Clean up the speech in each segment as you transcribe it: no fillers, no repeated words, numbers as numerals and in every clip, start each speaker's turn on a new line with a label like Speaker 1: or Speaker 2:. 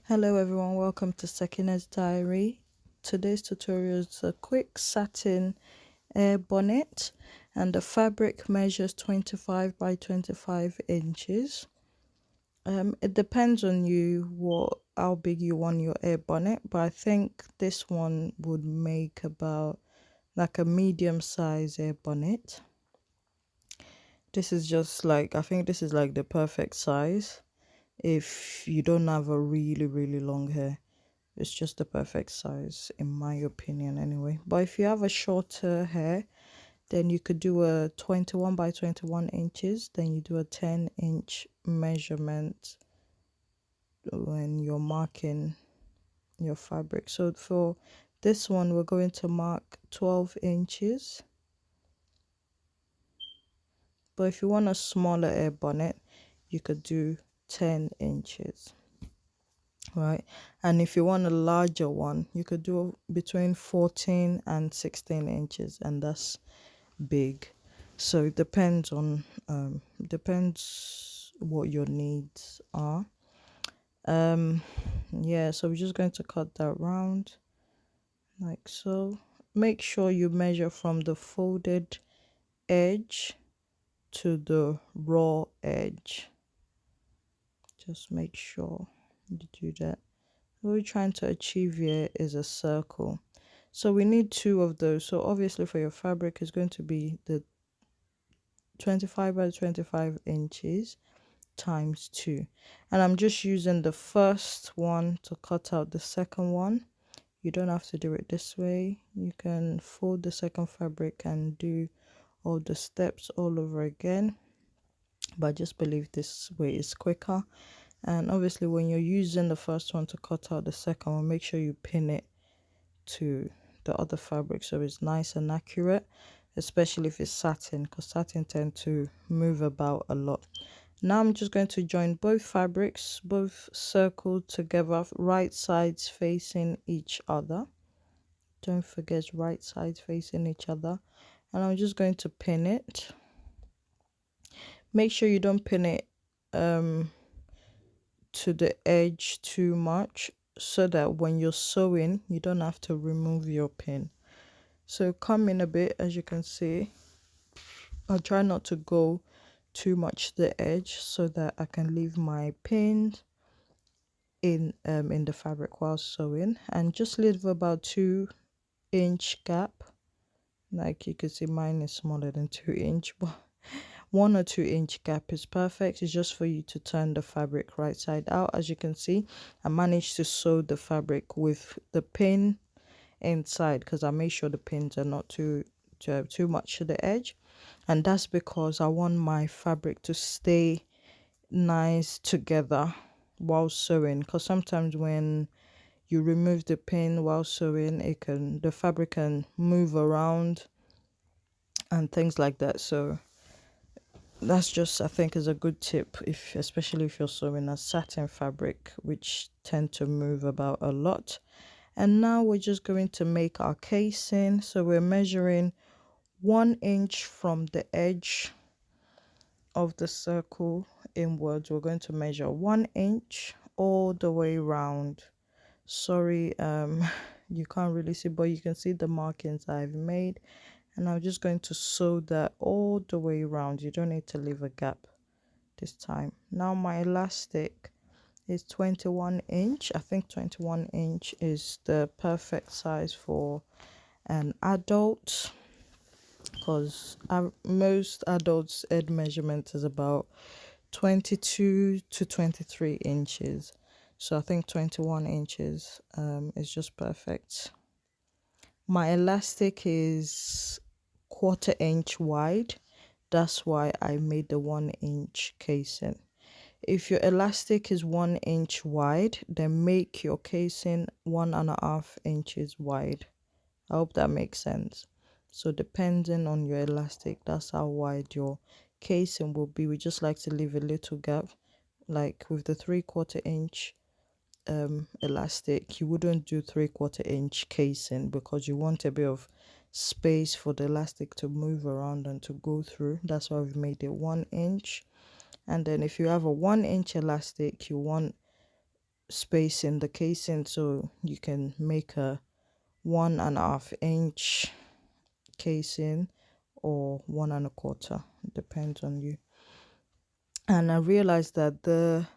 Speaker 1: Hello everyone, welcome to Sakina's Diary. Today's tutorial is a quick satin air bonnet and the fabric measures 25 by 25 inches. It depends on you how big you want your air bonnet, but I think this one would make about like a medium size air bonnet. This is just like, I think this is like the perfect size if you don't have a really long hair. It's just the perfect size, in my opinion, anyway. But if you have a shorter hair, then you could do a 21 by 21 inches. Then you do a 10-inch measurement when you're marking your fabric. So for this one, we're going to mark 12 inches. But if you want a smaller air bonnet, you could do 10 inches. Right, and if you want a larger one, you could do between 14 and 16 inches, and that's big. So it depends on depends what your needs are. Yeah, so we're just going to cut that round like so. Make sure you measure from the folded edge to the raw edge. Just make sure you do that. What we're trying to achieve here is a circle, so we need two of those. So obviously for your fabric is going to be the 25 by 25 inches times 2, and I'm just using the first one to cut out the second one. You don't have to do it this way. You can fold the second fabric and do all the steps all over again, but I just believe this way is quicker. And obviously when you're using the first one to cut out the second one, make sure you pin it to the other fabric so it's nice and accurate, especially if it's satin, because satin tend to move about a lot. Now I'm just going to join both fabrics, both circled together, right sides facing each other. Don't forget, right sides facing each other. And I'm just going to pin it. Make sure you don't pin it to the edge too much, so that when you're sewing you don't have to remove your pin. So come in a bit, as you can see. I'll try not to go too much to the edge so that I can leave my pin in the fabric while sewing, and just leave about 2-inch gap. Like you can see, mine is smaller than 2-inch, but 1 or 2-inch gap is perfect. It's just for you to turn the fabric right side out. As you can see, I managed to sew the fabric with the pin inside because I made sure the pins are not too much to the edge, and that's because I want my fabric to stay nice together while sewing, because sometimes when you remove the pin while sewing, the fabric can move around and things like that. So that's just, I think, is a good tip, if especially if you're sewing a satin fabric, which tend to move about a lot. And now we're just going to make our casing. So we're measuring 1 inch from the edge of the circle inwards. We're going to measure 1 inch all the way round. Sorry, you can't really see, but you can see the markings I've made, and I'm just going to sew that all the way around. You don't need to leave a gap this time. Now my elastic is 21-inch. I think 21-inch is the perfect size for an adult, because most adults' head measurement is about 22 to 23 inches. So I think 21 inches is just perfect. My elastic is 1/4 inch wide. That's why I made the 1-inch casing. If your elastic is 1 inch wide, then make your casing 1.5 inches wide. I hope that makes sense. So depending on your elastic, that's how wide your casing will be. We just like to leave a little gap. Like with the 3/4 inch elastic, you wouldn't do 3/4 inch casing because you want a bit of space for the elastic to move around and to go through. That's why we've made it 1 inch. And then if you have a 1-inch elastic, you want space in the casing, so you can make a 1.5 inch casing or 1.25. Depends on you. And I realized that the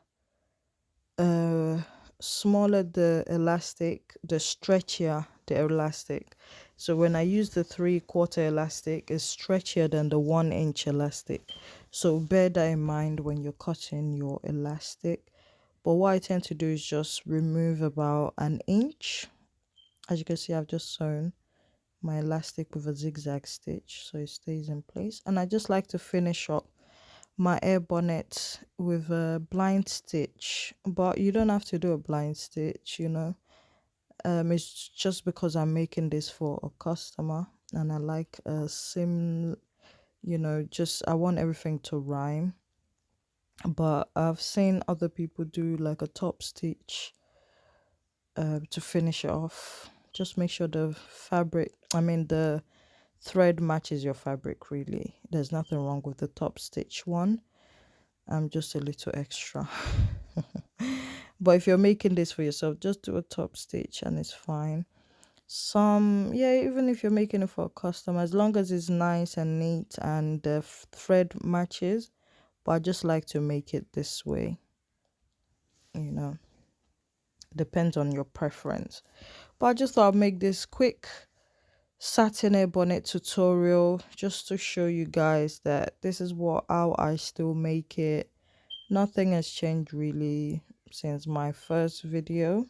Speaker 1: uh smaller the elastic, the stretchier the elastic. So when I use the 3/4 elastic, it's stretchier than the 1 inch elastic. So bear that in mind when you're cutting your elastic. But what I tend to do is just remove about an inch. As you can see, I've just sewn my elastic with a zigzag stitch so it stays in place. And I just like to finish up my air bonnet with a blind stitch, but you don't have to do a blind stitch, you know. It's just because I'm making this for a customer and I like a you know, just I want everything to rhyme. But I've seen other people do like a top stitch to finish it off. Just make sure the fabric, I mean the thread matches your fabric. Really, there's nothing wrong with the top stitch one. I'm just a little extra. But if you're making this for yourself, just do a top stitch and it's fine. Yeah, even if you're making it for a customer, as long as it's nice and neat and the thread matches. But I just like to make it this way, you know. Depends on your preference. But I just thought I'd make this quick satin air bonnet tutorial just to show you guys that this is how I still make it. Nothing has changed really since my first video.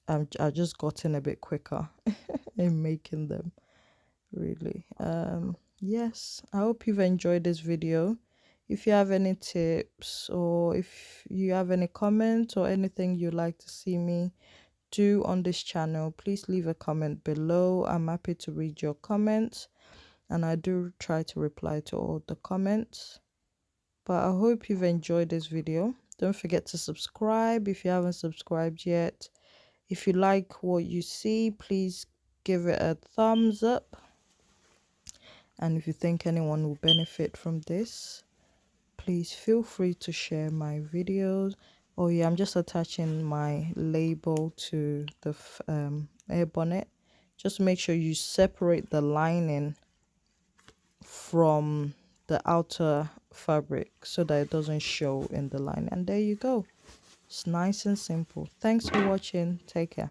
Speaker 1: I just gotten a bit quicker in making them, really. Yes, I hope you've enjoyed this video. If you have any tips or if you have any comments or anything you'd like to see me do on this channel, please leave a comment below. I'm happy to read your comments and I do try to reply to all the comments. But I hope you've enjoyed this video. Don't forget to subscribe if you haven't subscribed yet. If you like what you see, please give it a thumbs up. And if you think anyone will benefit from this, please feel free to share my videos. Oh yeah, I'm just attaching my label to the air bonnet. Just make sure you separate the lining from the outer fabric so that it doesn't show in the line. And there you go. It's nice and simple. Thanks for watching. Take care.